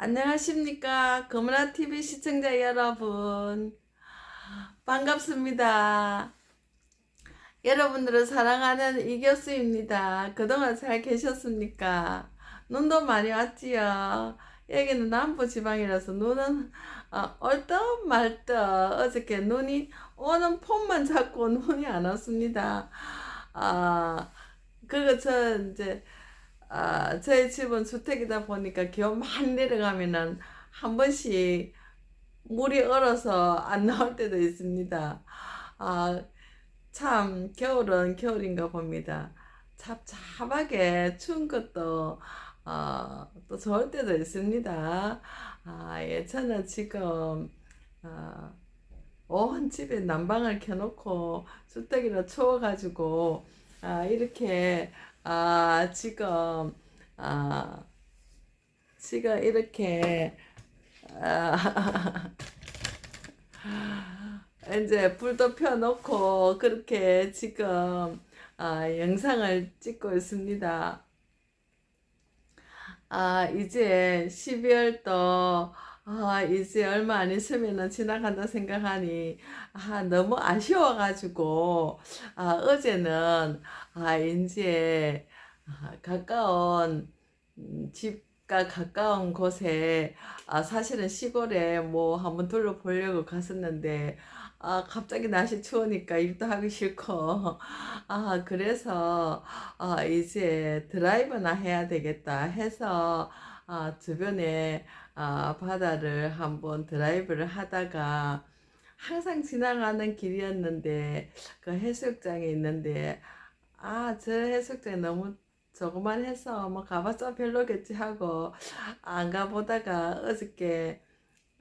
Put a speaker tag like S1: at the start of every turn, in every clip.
S1: 안녕하십니까. 거문아TV 시청자 여러분. 반갑습니다. 여러분들을 사랑하는 이교수입니다. 그동안 잘 계셨습니까? 눈도 많이 왔지요. 여기는 남부지방이라서 눈은 얼떡 말떡 어저께 눈이 오는 폰만 잡고 눈이 안 왔습니다. 아, 그거 저 이제 저희 집은 주택이다 보니까 기온 많이 내려가면은 한 번씩 물이 얼어서 안 나올 때도 있습니다. 아, 참, 겨울은 겨울인가 봅니다. 찹찹하게 추운 것도, 또 좋을 때도 있습니다. 예, 저는 지금, 어, 온 집에 난방을 켜놓고 주택이라 추워가지고, 이렇게, 지금, 아, 지금 이렇게, 아, 이제 불도 펴놓고 그렇게 지금 영상을 찍고 있습니다. 이제 12월도 이제 얼마 안 있으면 지나간다 생각하니 너무 아쉬워가지고 어제는 이제 가까운 집과 가까운 곳에 사실은 시골에 뭐 한번 둘러보려고 갔었는데 갑자기 날씨 추우니까 일도 하기 싫고 그래서 이제 드라이브나 해야 되겠다 해서 주변에 바다를 한번 드라이브를 하다가 항상 지나가는 길이었는데 그 해수욕장에 있는데 저 해수욕장이 너무 조그만 해서 뭐 가봤자 별로겠지 하고 안 가보다가 어저께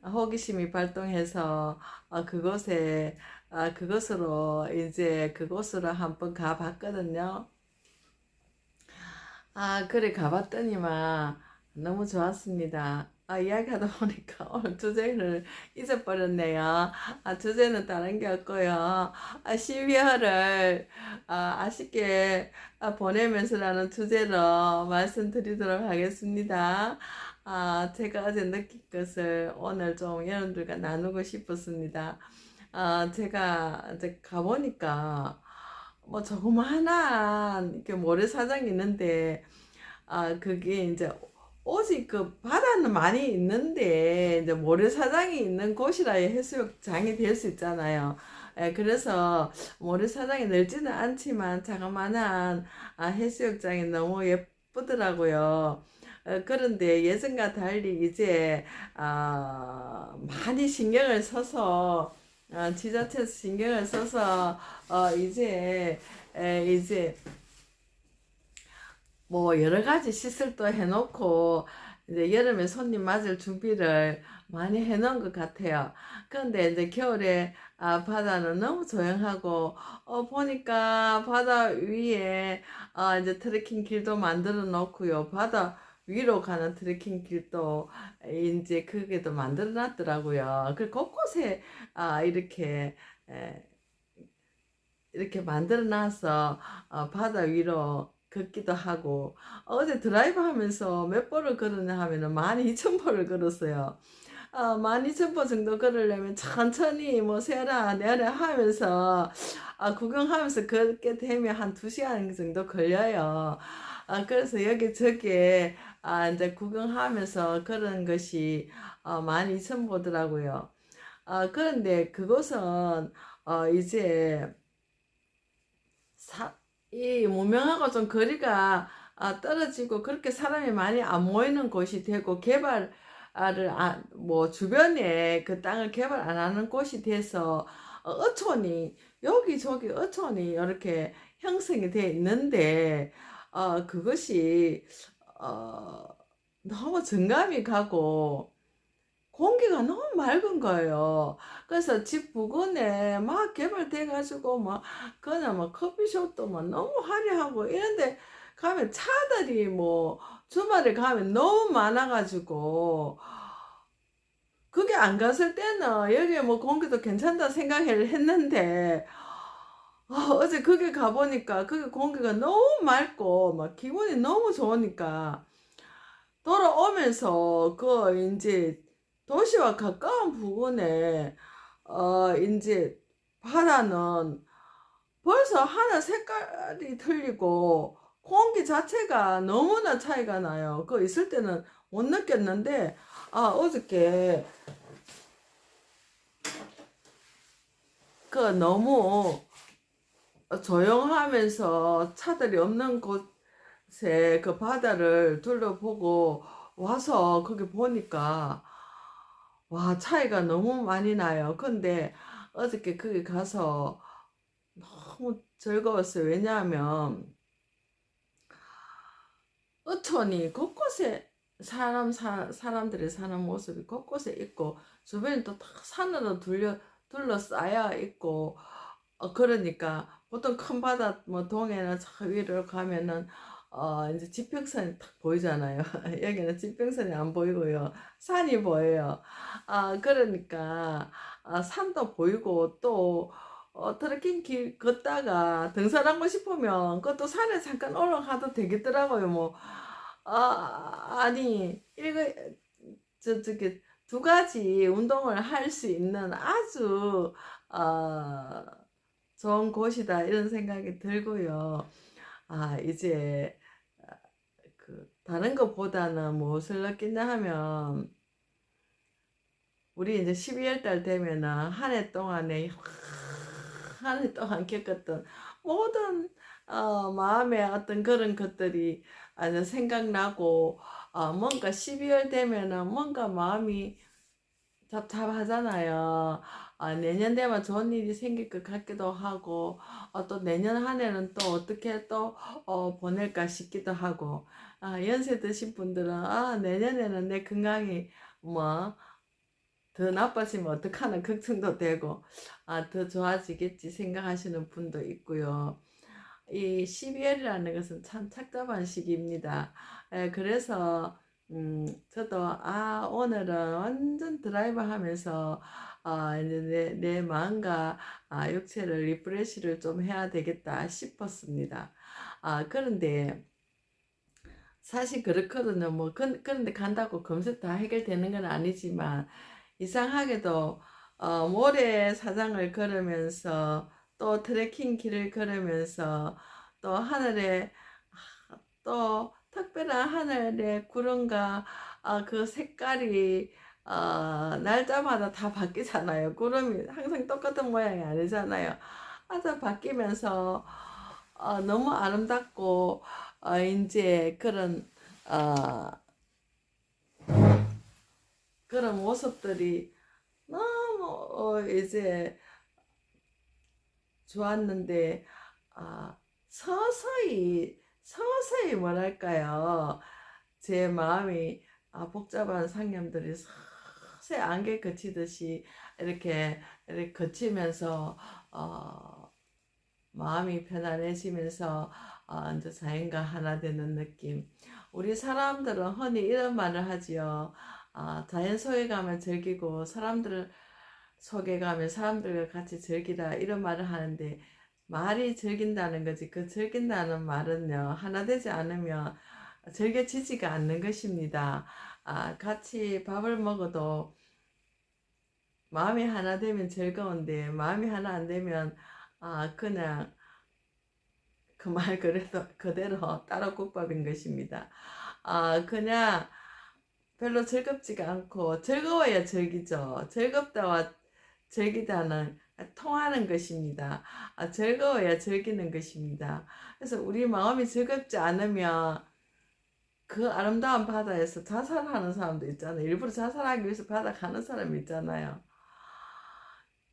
S1: 호기심이 발동해서 그곳에 그곳으로 한번 가봤거든요. 그래 가봤더니만 너무 좋았습니다. 이야기하다 보니까 오늘 주제를 잊어버렸네요. 주제는 다른 게 없고요. 12월을 아쉽게 보내면서라는 주제로 말씀드리도록 하겠습니다. 제가 어제 느낀 것을 오늘 좀 여러분들과 나누고 싶었습니다. 제가 이제 가보니까 뭐 조그마한 이렇게 모래사장이 있는데 그게 이제 오직 그 바다는 많이 있는데 이제 모래사장이 있는 곳이라 해수욕장이 될 수 있잖아요. 그래서 모래사장이 넓지는 않지만 자그마한 해수욕장이 너무 예쁘더라고요. 그런데 예전과 달리 이제 많이 신경을 써서 지자체에서 신경을 써서 이제 뭐 여러 가지 시설도 해놓고 이제 여름에 손님 맞을 준비를 많이 해놓은 것 같아요. 그런데 이제 겨울에 바다는 너무 조용하고 보니까 바다 위에 이제 트레킹 길도 만들어 놓고요. 바다 위로 가는 트레킹 길도 이제 그게도 만들어 놨더라고요. 그 곳곳에 이렇게 이렇게 만들어 놔서 바다 위로 걷기도 하고 어제 드라이브 하면서 몇 번을 걸었냐 하면은 12,000보를 걸었어요. 12,000보 정도 걸으려면 천천히 뭐 세라 내라 하면서 구경하면서 걷게 되면 한 2시간 정도 걸려요. 그래서 여기저기 이제 구경하면서 그런 것이 12,000보더라고요. 그런데 그곳은 이제 이 문명하고 좀 거리가 떨어지고 그렇게 사람이 많이 안 모이는 곳이 되고 개발을 뭐 주변에 그 땅을 개발 안 하는 곳이 돼서 어촌이 여기저기 어촌이 이렇게 형성이 돼 있는데 그것이 어, 너무 정감이 가고 공기가 너무 맑은 거예요. 그래서 집 부근에 막 개발돼가지고 막 그냥 막 커피숍도 막 너무 화려하고 이런데 가면 차들이 뭐 주말에 가면 너무 많아가지고 그게 안 갔을 때는 여기 뭐 공기도 괜찮다 생각을 했는데 어제 그게 가보니까 그게 공기가 너무 맑고 막 기분이 너무 좋으니까 돌아오면서 그 이제 도시와 가까운 부근에 이제 바다는 벌써 하늘 색깔이 틀리고 공기 자체가 너무나 차이가 나요. 그 있을 때는 못 느꼈는데 어저께 그 너무 조용하면서 차들이 없는 곳에 그 바다를 둘러보고 와서 거기 보니까 와 차이가 너무 많이 나요. 근데 어저께 거기 가서 너무 즐거웠어요. 왜냐하면 어촌이 곳곳에 사람들이 사는 모습이 곳곳에 있고 주변이 또 다 산으로 둘러싸여 있고 그러니까 보통 큰 바다 뭐 동해나 저 위로 가면은 이제 지평선이 딱 보이잖아요. 여기는 지평선이 안 보이고요. 산이 보여요. 그러니까 산도 보이고 또 트레킹 길 걷다가 등산하고 싶으면 그것도 산에 잠깐 올라가도 되겠더라고요. 뭐 아니 이거 저기 두 가지 운동을 할 수 있는 아주 어, 좋은 곳이다 이런 생각이 들고요. 이제 그 다른 것보다는 무엇을 느끼냐 하면 우리 이제 12월 달 되면은 한 해 동안에 한 해 동안 겪었던 모든 마음의 어떤 그런 것들이 아주 생각나고 뭔가 12월 되면은 뭔가 마음이 답답하잖아요. 내년 되면 좋은 일이 생길 것 같기도 하고, 또 내년 한 해는 또 어떻게 또 보낼까 싶기도 하고, 연세 드신 분들은 내년에는 내 건강이 뭐 더 나빠지면 어떡하나 걱정도 되고, 더 좋아지겠지 생각하시는 분도 있고요. 이 12월이라는 것은 참 착잡한 시기입니다. 그래서 저도 오늘은 완전 드라이브 하면서 이제 내 마음과 육체를 리프레시를 좀 해야 되겠다 싶었습니다. 그런데 사실 그렇거든요. 뭐 그런데 간다고 금세 다 해결되는 건 아니지만 이상하게도 모래사장을 걸으면서 또 트레킹 길을 걸으면서 또 하늘에 또 특별한 하늘의 구름과 그 색깔이 날짜마다 다 바뀌잖아요. 구름이 항상 똑같은 모양이 아니잖아요. 하다 바뀌면서 너무 아름답고 이제 어, 그런 모습들이 너무 이제 좋았는데 서서히 뭐랄까요 제 마음이 복잡한 상념들이 서서히 안개 거치듯이 이렇게 거치면서 마음이 편안해지면서 이제 자연과 하나 되는 느낌. 우리 사람들은 흔히 이런 말을 하지요. 자연 속에 가면 즐기고 사람들 속에 가면 사람들과 같이 즐기라 이런 말을 하는데 말이 즐긴다는 거지 그 즐긴다는 말은요 하나 되지 않으면 즐겨지지가 않는 것입니다. 같이 밥을 먹어도 마음이 하나 되면 즐거운데 마음이 하나 안 되면 그냥 그 말 그대로 따로국밥인 것입니다. 그냥 별로 즐겁지가 않고 즐거워야 즐기죠. 즐겁다와 즐기다는 통하는 것입니다. 즐거워야 즐기는 것입니다. 그래서 우리 마음이 즐겁지 않으면 그 아름다운 바다에서 자살하는 사람도 있잖아요. 일부러 자살하기 위해서 바다 가는 사람이 있잖아요.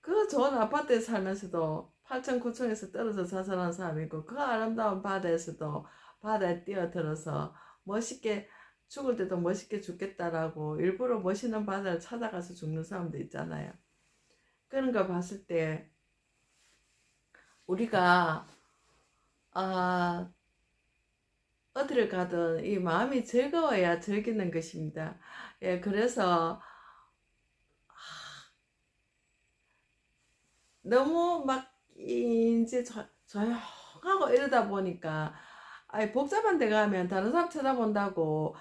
S1: 그 좋은 아파트에 살면서도 8천, 9천에서 떨어져 자살한 사람이 있고 그 아름다운 바다에서도 바다에 뛰어들어서 멋있게 죽을 때도 멋있게 죽겠다라고 일부러 멋있는 바다를 찾아가서 죽는 사람도 있잖아요. 그런 걸 봤을 때 우리가 아, 어디를 가든 이 마음이 즐거워야 즐기는 것입니다. 예, 그래서 너무 막 이제 조용하고 이러다 보니까 복잡한 데 가면 다른 사람 쳐다본다고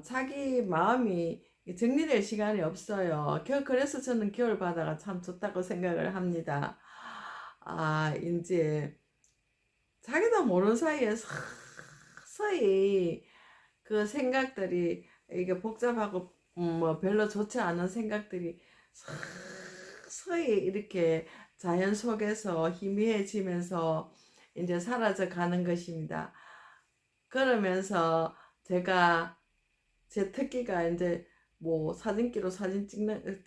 S1: 자기 마음이 정리될 시간이 없어요. 그래서 저는 겨울 바다가 참 좋다고 생각을 합니다. 이제 자기도 모르는 사이에 서서히 그 생각들이 이게 복잡하고 뭐 별로 좋지 않은 생각들이 서서히 이렇게 자연 속에서 희미해지면서 이제 사라져 가는 것입니다. 그러면서 제가 제 특기가 이제 뭐 사진기로 사진 찍는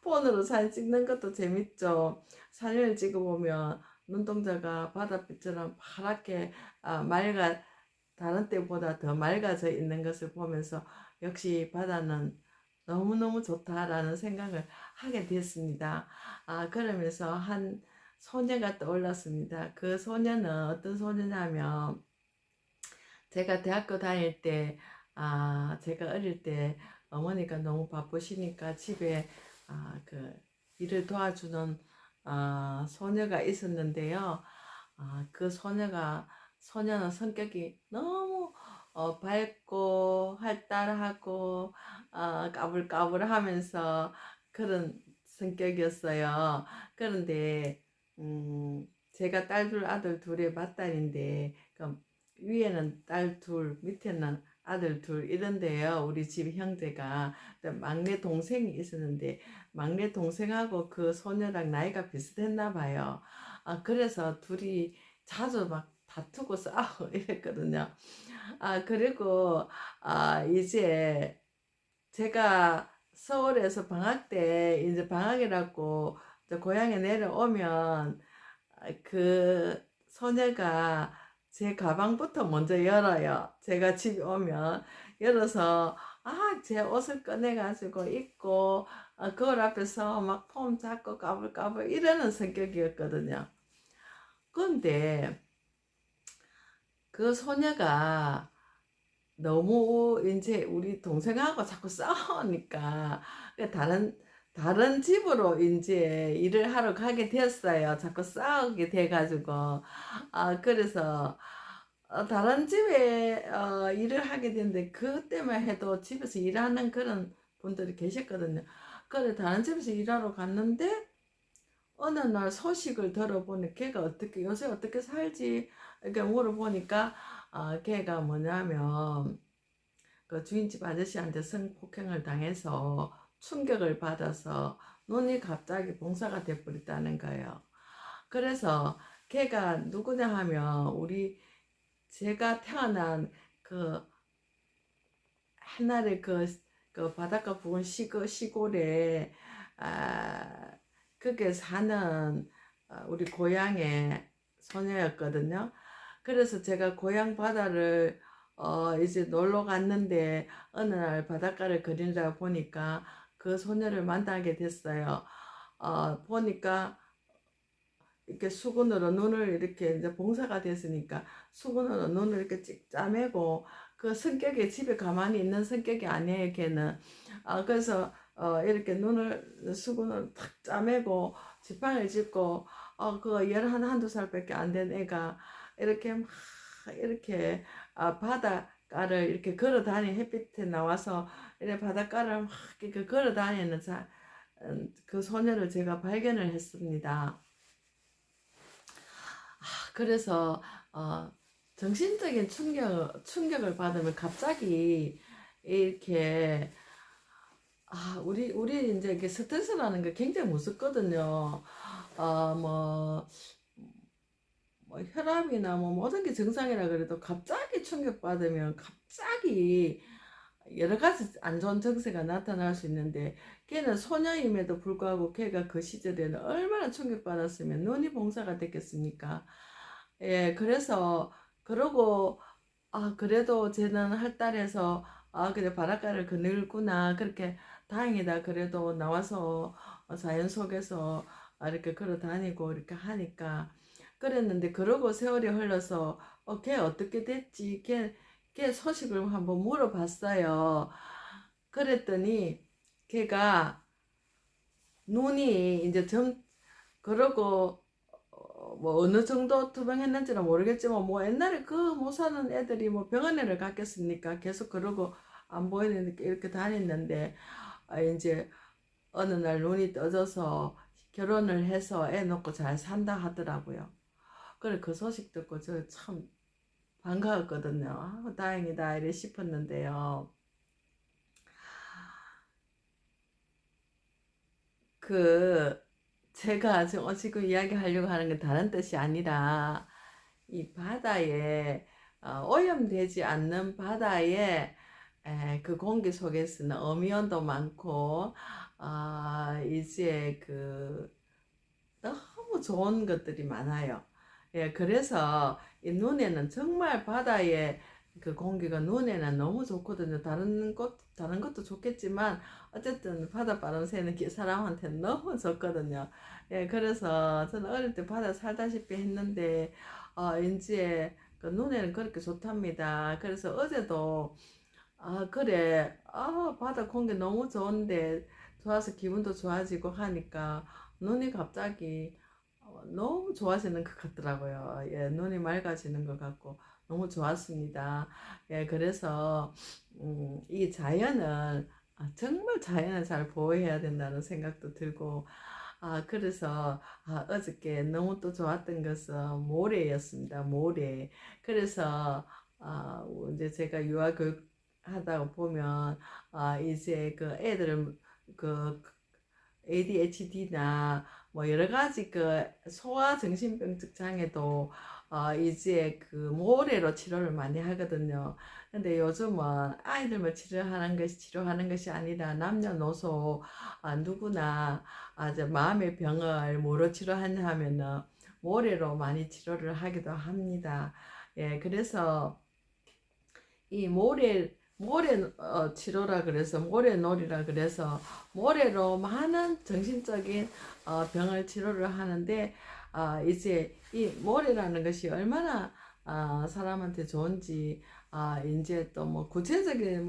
S1: 폰으로 사진 찍는 것도 재밌죠. 사진을 찍어보면 눈동자가 바닷빛처럼 파랗게 맑아 다른 때보다 더 맑아져 있는 것을 보면서 역시 바다는 너무너무 좋다라는 생각을 하게 됐습니다. 그러면서 한 소녀가 떠올랐습니다. 그 소녀는 어떤 소녀냐면 제가 대학교 다닐 때, 제가 어릴 때 어머니가 너무 바쁘시니까 집에 그 일을 도와주는 소녀가 있었는데요. 그 소녀는 성격이 너무 밝고 활달하고 까불까불하면서 그런 성격이었어요. 그런데 제가 딸 둘 아들 둘의 맏딸인데 위에는 딸 둘, 밑에는 아들 둘 이런데요. 우리 집 형제가 막내 동생이 있었는데 막내 동생하고 그 소녀랑 나이가 비슷했나 봐요. 그래서 둘이 자주 막 다투고 싸우고 이랬거든요. 그리고 이제 제가 서울에서 방학 때 이제 방학이라고 고향에 내려오면 그 소녀가 제 가방부터 먼저 열어요. 제가 집에 오면 열어서 제 옷을 꺼내가지고 입고 거울 앞에서 막 폼 잡고 까불까불 이러는 성격이었거든요. 근데 그 소녀가 너무 이제 우리 동생하고 자꾸 싸우니까 다른 집으로 이제 일을 하러 가게 되었어요. 자꾸 싸우게 돼가지고 그래서 다른 집에 일을 하게 됐는데 그때만 해도 집에서 일하는 그런 분들이 계셨거든요. 그래 다른 집에서 일하러 갔는데 어느 날 소식을 들어보니 걔가 어떻게 요새 어떻게 살지 이렇게 물어보니까 걔가 뭐냐면 그 주인집 아저씨한테 성폭행을 당해서 충격을 받아서 눈이 갑자기 봉사가 돼버렸다는 거예요. 그래서 걔가 누구냐 하면 제가 태어난 그 옛날에 그 바닷가 부근 시골에 거기에 사는 우리 고향의 소녀였거든요. 그래서 제가 고향 바다를 이제 놀러 갔는데 어느 날 바닷가를 거닐다 보니까 그 소녀를 만나게 됐어요. 보니까 이렇게 수건으로 눈을 이렇게 이제 봉사가 됐으니까 수건으로 눈을 이렇게 찍 짜매고 그 성격이 집에 가만히 있는 성격이 아니에요, 걔는. 그래서 이렇게 눈을 수건으로 탁 짜매고 지팡이를 짚고 그 한두 살밖에 안 된 애가 이렇게 막 이렇게 바닷가를 이렇게 걸어 다니 햇빛에 나와서 이렇게 바닷가를 막 이렇게 걸어 다니는 그 소녀를 제가 발견을 했습니다. 그래서 정신적인 충격을 받으면 갑자기 이렇게 우리 이제 이게 스트레스라는 게 굉장히 무섭거든요. 뭐 혈압이나 뭐 모든 게 정상이라 그래도 갑자기 충격받으면 갑자기 여러 가지 안 좋은 증세가 나타날 수 있는데 걔는 소녀임에도 불구하고 걔가 그 시절에는 얼마나 충격받았으면 눈이 봉사가 됐겠습니까? 예, 그래서 그러고 그래도 쟤는 할달에서 그래 바닷가를 거닐구나 그렇게 다행이다 그래도 나와서 자연 속에서 이렇게 걸어 다니고 이렇게 하니까 그랬는데 그러고 세월이 흘러서 걔 어떻게 됐지? 걔 소식을 한번 물어봤어요. 그랬더니 걔가 눈이 이제 그러고 뭐 어느 정도 투병했는지는 모르겠지만 뭐 옛날에 그 못 사는 애들이 뭐 병원에를 갔겠습니까? 계속 그러고 안 보이는 이렇게 다녔는데 이제 어느 날 눈이 떠져서 결혼을 해서 애 놓고 잘 산다 하더라고요. 그래 그 소식 듣고 저 참 반가웠거든요. 아, 다행이다 이래 싶었는데요. 그 제가 지금 이야기하려고 하는 게 다른 뜻이 아니라 이 바다에 오염되지 않는 바다에 그 공기 속에서는 어미온도 많고 이제 그 너무 좋은 것들이 많아요. 예, 그래서 이 눈에는 정말 바다의 그 공기가 눈에는 너무 좋거든요. 다른 것도 좋겠지만 어쨌든 바닷바람 새는 게 사람한테는 너무 좋거든요. 예, 그래서 저는 어릴 때 바다 살다시피 했는데 이제 그 눈에는 그렇게 좋답니다. 그래서 어제도 그래. 바다 공기 너무 좋은데, 좋아서 기분도 좋아지고 하니까, 눈이 갑자기 너무 좋아지는 것 같더라고요. 예, 눈이 맑아지는 것 같고, 너무 좋았습니다. 예, 그래서, 이 자연을, 정말 자연을 잘 보호해야 된다는 생각도 들고, 그래서, 어저께 너무 또 좋았던 것은 모래였습니다. 모래. 그래서, 이제 제가 유아교육 하다가 보면 이제 그 애들은 그 ADHD나 뭐 여러 가지 그 소아 정신병적 장애도 이제 그 모래로 치료를 많이 하거든요. 근데 요즘은 아이들만 치료하는 것이 아니라 남녀노소 누구나 이제 마음의 병을 뭐로 치료하냐 하면은 모래로 많이 치료를 하기도 합니다. 예, 그래서 이 모래 치료라 그래서 모래놀이라 그래서 모래로 많은 정신적인 병을 치료를 하는데 이제 이 모래라는 것이 얼마나 사람한테 좋은지 이제 또 뭐 구체적인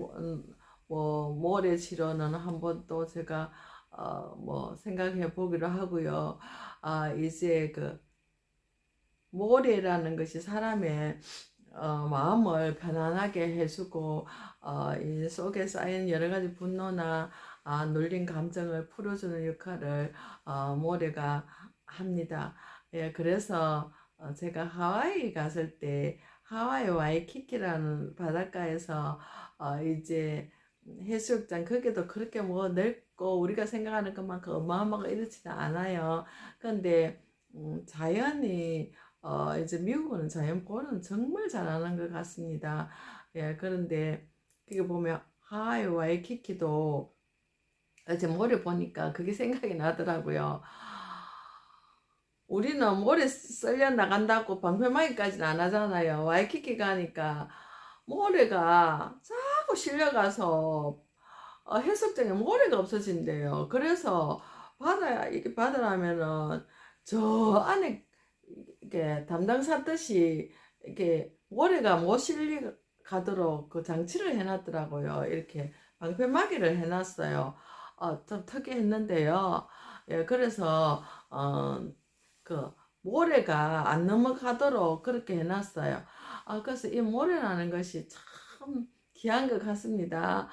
S1: 뭐 모래 치료는 한번 또 제가 뭐 생각해 보기로 하고요. 이제 그 모래라는 것이 사람의 마음을 편안하게 해주고 이 속에 쌓인 여러 가지 분노나 눌린 감정을 풀어주는 역할을 모래가 합니다. 예, 그래서 제가 하와이 갔을 때 하와이 와이키키라는 바닷가에서 이제 해수욕장 거기도 그렇게 뭐 넓고 우리가 생각하는 것만큼 어마어마하고 이렇지는 않아요. 근데 자연이 이제 미국은 자연 보호는 정말 잘하는 것 같습니다. 예, 그런데 그게 보면 하와이 와이키키도 어제 모레 보니까 그게 생각이 나더라고요. 우리는 모래 썰려 나간다고 방패막이까지는 안 하잖아요. 와이키키 가니까 모래가 자꾸 실려가서 해수욕장에 모래가 없어진대요. 그래서 이게 바다라면은 저 안에 이게 담당사 뜻이 이게 모래가 못 실려가도록 그 장치를 해놨더라고요. 이렇게 방패막이를 해놨어요. 좀 특이했는데요. 예, 그래서 그 모래가 안 넘어가도록 그렇게 해놨어요. 그래서 이 모래라는 것이 참 귀한 것 같습니다.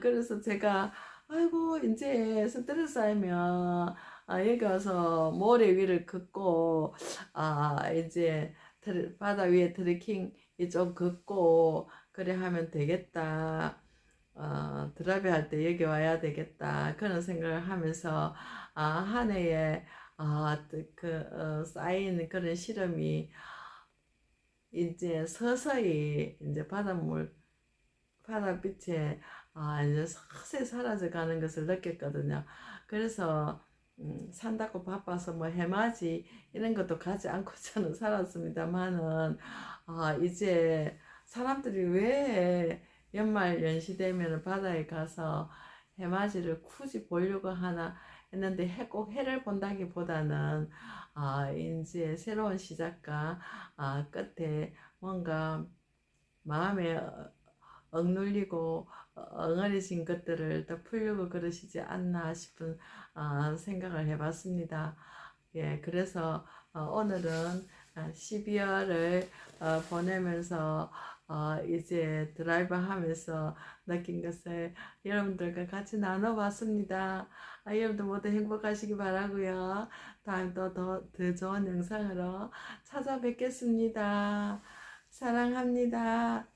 S1: 그래서 제가 아이고 이제 스트레스 쌓이면 여기 와서 모래 위를 걷고 이제 바다 위에 트레킹 좀 걷고 그래 하면 되겠다. 드라이브 할 때 여기 와야 되겠다. 그런 생각을 하면서 한 해에 쌓인 그런 시름이 이제 서서히 이제 바닷빛에 이제 서서히 사라져 가는 것을 느꼈거든요. 그래서 산다고 바빠서 뭐 해맞이 이런 것도 가지 않고 저는 살았습니다만은 이제 사람들이 왜 연말 연시 되면 바다에 가서 해맞이를 굳이 보려고 하나 했는데 꼭 해를 본다기보다는 이제 새로운 시작과 끝에 뭔가 마음에 억눌리고 엉어리진 것들을 더 풀려고 그러시지 않나 싶은 생각을 해봤습니다. 예, 그래서 오늘은 12월을 보내면서 이제 드라이브 하면서 느낀 것을 여러분들과 같이 나눠봤습니다. 여러분들 모두 행복하시기 바라고요. 다음 더 좋은 영상으로 찾아뵙겠습니다. 사랑합니다.